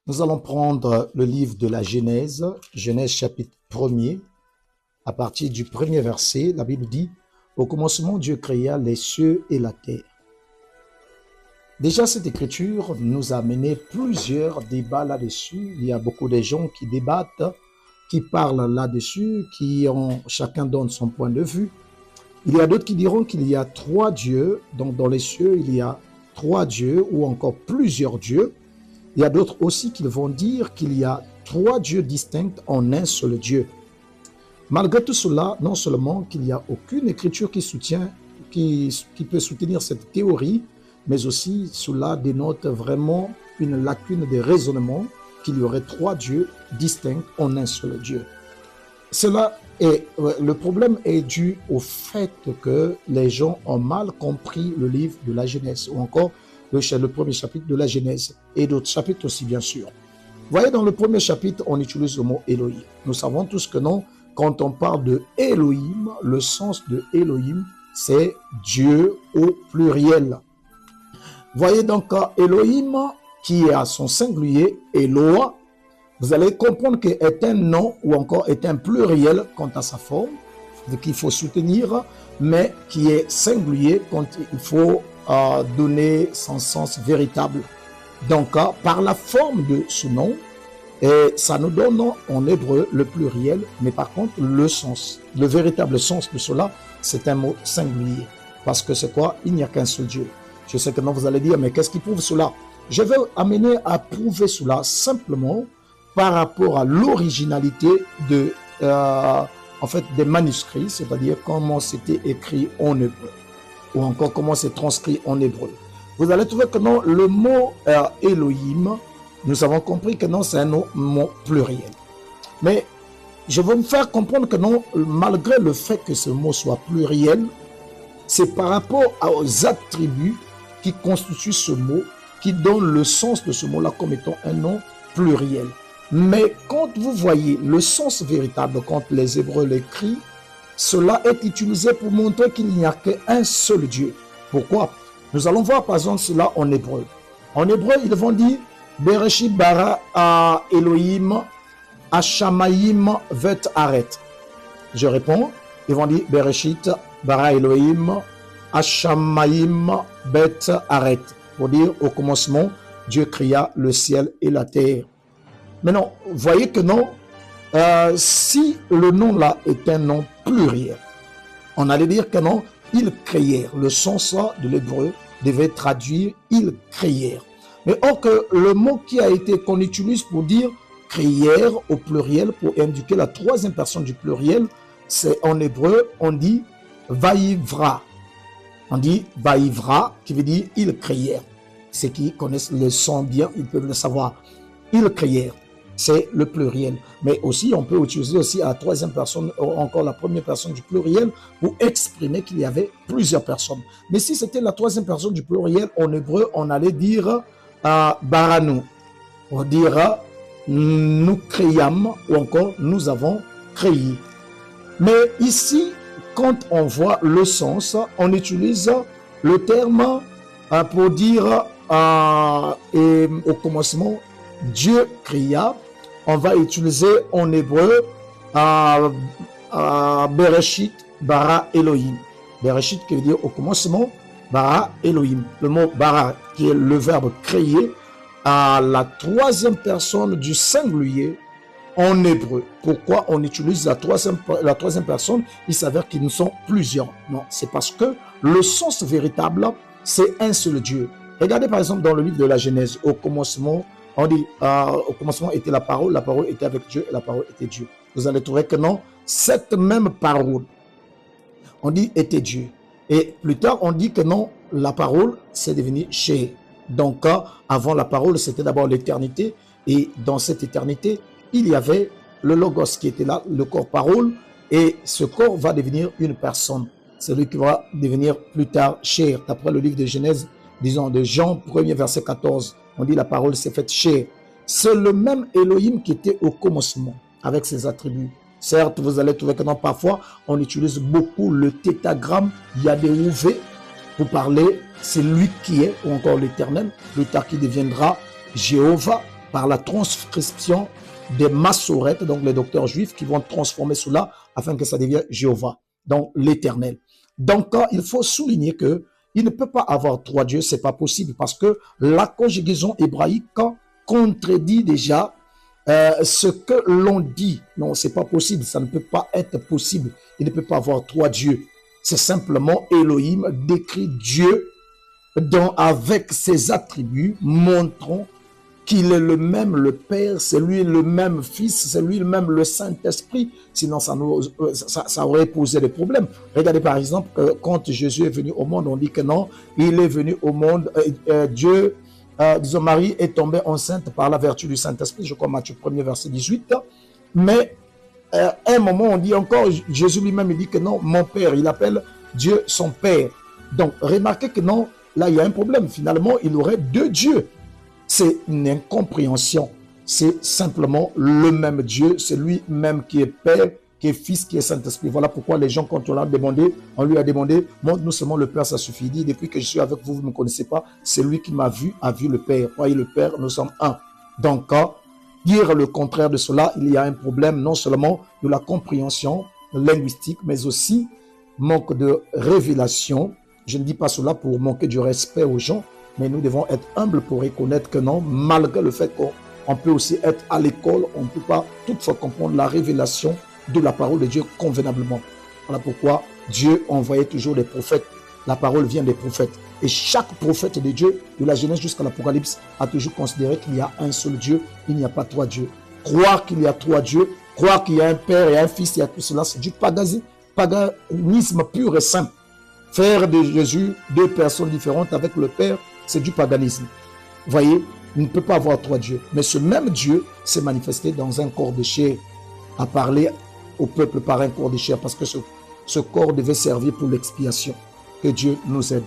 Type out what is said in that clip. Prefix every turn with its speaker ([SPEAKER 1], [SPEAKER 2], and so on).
[SPEAKER 1] Nous allons prendre le livre de la Genèse, Genèse chapitre 1er, à partir du premier verset. La Bible dit, « Au commencement, Dieu créa les cieux et la terre. » Déjà, cette écriture nous a amené plusieurs débats là-dessus. Il y a beaucoup de gens qui débattent, qui parlent là-dessus, chacun donne son point de vue. Il y a d'autres qui diront qu'il y a trois dieux, donc dans les cieux, il y a trois dieux ou encore plusieurs dieux. Il y a d'autres aussi qui vont dire qu'il y a trois dieux distincts en un seul Dieu. Malgré tout cela, non seulement qu'il n'y a aucune écriture qui peut soutenir cette théorie, mais aussi cela dénote vraiment une lacune de raisonnement qu'il y aurait trois dieux distincts en un seul Dieu. Le problème est dû au fait que les gens ont mal compris le livre de la Genèse ou encore le premier chapitre de la Genèse et d'autres chapitres aussi bien sûr. Vous voyez, dans le premier chapitre, on utilise le mot Elohim. Nous savons tous que non, quand on parle de Elohim, le sens de Elohim, c'est Dieu au pluriel. Vous voyez donc Elohim, qui est à son singulier, Eloah, vous allez comprendre qu'il est un nom ou encore est un pluriel quant à sa forme, qu'il faut soutenir, mais qui est singulier quand il faut donner son sens véritable. Donc, par la forme de ce nom, et ça nous donne en hébreu le pluriel, mais par contre, le sens, le véritable sens de cela, c'est un mot singulier. Parce que c'est quoi? Il n'y a qu'un seul Dieu. Je sais que non, vous allez dire, mais qu'est-ce qui prouve cela? Je vais amener à prouver cela simplement par rapport à l'originalité des manuscrits, c'est-à-dire comment c'était écrit en hébreu, ou encore comment c'est transcrit en hébreu. Vous allez trouver que non, le mot Elohim, nous avons compris que non, c'est un mot pluriel. Mais je veux me faire comprendre que non, malgré le fait que ce mot soit pluriel, c'est par rapport aux attributs qui constituent ce mot, qui donnent le sens de ce mot-là comme étant un nom pluriel. Mais quand vous voyez le sens véritable, quand les Hébreux l'écrivent, cela est utilisé pour montrer qu'il n'y a qu'un seul Dieu. Pourquoi? Nous allons voir par exemple cela en hébreu. En hébreu, ils vont dire Bereshit bara Elohim Hashamayim vet aret. Je réponds, ils vont dire Bereshit bara Elohim Hashamayim vet aret. Pour dire au commencement, Dieu créa le ciel et la terre. Mais non, vous voyez que non, si le nom là est un nom pluriel, on allait dire que non, ils créèrent. Le sens de l'hébreu devait traduire ils créèrent. Mais or que le mot qu'on utilise pour dire créèrent au pluriel, pour indiquer la troisième personne du pluriel, c'est en hébreu, on dit vaïvra. On dit vaïvra, qui veut dire ils créèrent. Ceux qui connaissent le son bien, ils peuvent le savoir. Ils créèrent. C'est le pluriel. Mais aussi, on peut utiliser aussi la troisième personne, ou encore la première personne du pluriel, pour exprimer qu'il y avait plusieurs personnes. Mais si c'était la troisième personne du pluriel, en hébreu, on allait dire baranu. On dira nous créâmes, ou encore nous avons créé. Mais ici, quand on voit le sens, on utilise le terme pour dire au commencement, Dieu créa. On va utiliser en hébreu Bereshit bara Elohim. Bereshit qui veut dire au commencement, bara Elohim. Le mot bara qui est le verbe créer à la troisième personne du singulier en hébreu. Pourquoi on utilise la troisième personne? Il s'avère qu'ils sont plusieurs. Non, c'est parce que le sens véritable, c'est un seul Dieu. Regardez par exemple dans le livre de la Genèse, au commencement, on dit, au commencement était la parole était avec Dieu et la parole était Dieu. Vous allez trouver que non, cette même parole, on dit était Dieu. Et plus tard, on dit que non, la parole, c'est devenu Shé. Donc, avant la parole, c'était d'abord l'éternité. Et dans cette éternité, il y avait le Logos qui était là, le corps parole. Et ce corps va devenir une personne. C'est lui qui va devenir plus tard Shé. D'après le livre de Genèse, disons de Jean 1er verset 14. On dit la parole s'est faite chair. C'est le même Elohim qui était au commencement avec ses attributs. Certes, vous allez trouver que non, parfois, on utilise beaucoup le tétragramme Yahvé pour parler, c'est lui qui est, ou encore l'Éternel, plus tard qui deviendra Jéhovah. par la transcription des massorettes, donc les docteurs juifs qui vont transformer cela afin que ça devienne Jéhovah, donc l'Éternel. Donc, il faut souligner que il ne peut pas avoir trois dieux, c'est pas possible parce que la conjugaison hébraïque contredit déjà ce que l'on dit. Non, c'est pas possible, ça ne peut pas être possible. Il ne peut pas avoir trois dieux. C'est simplement Elohim décrit Dieu dont avec ses attributs montrant qu'il est le même le Père, c'est lui le même Fils, c'est lui le même le Saint-Esprit. Sinon, ça aurait posé des problèmes. Regardez par exemple, quand Jésus est venu au monde, on dit que non, il est venu au monde, Dieu, disons Marie est tombée enceinte par la vertu du Saint-Esprit, je crois Matthieu 1er verset 18. Mais à un moment, on dit encore, Jésus lui-même il dit que non, mon Père, il appelle Dieu son Père. Donc, remarquez que non, là il y a un problème. Finalement, il aurait deux dieux. C'est une incompréhension. C'est simplement le même Dieu, c'est lui-même qui est Père, qui est Fils, qui est Saint-Esprit. Voilà pourquoi les gens, quand on lui a demandé, montre-nous seulement le Père, ça suffit. Il dit, depuis que je suis avec vous, vous ne me connaissez pas. C'est lui qui m'a vu, a vu le Père. Voyez le Père, nous sommes un. Donc, dire le contraire de cela, il y a un problème non seulement de la compréhension linguistique, mais aussi manque de révélation. Je ne dis pas cela pour manquer du respect aux gens, mais nous devons être humbles pour reconnaître que non, malgré le fait qu'on peut aussi être à l'école, on ne peut pas toutefois comprendre la révélation de la parole de Dieu convenablement. Voilà pourquoi Dieu envoyait toujours des prophètes. La parole vient des prophètes. Et chaque prophète de Dieu, de la Genèse jusqu'à l'Apocalypse, a toujours considéré qu'il y a un seul Dieu, il n'y a pas trois dieux. Croire qu'il y a trois dieux, croire qu'il y a un Père et un Fils, il y a tout cela, c'est du paganisme pur et simple. Faire de Jésus deux personnes différentes avec le Père, c'est du paganisme. Vous voyez, il ne peut pas avoir trois dieux. Mais ce même Dieu s'est manifesté dans un corps de chair, a parlé au peuple par un corps de chair, parce que ce corps devait servir pour l'expiation. Que Dieu nous aide.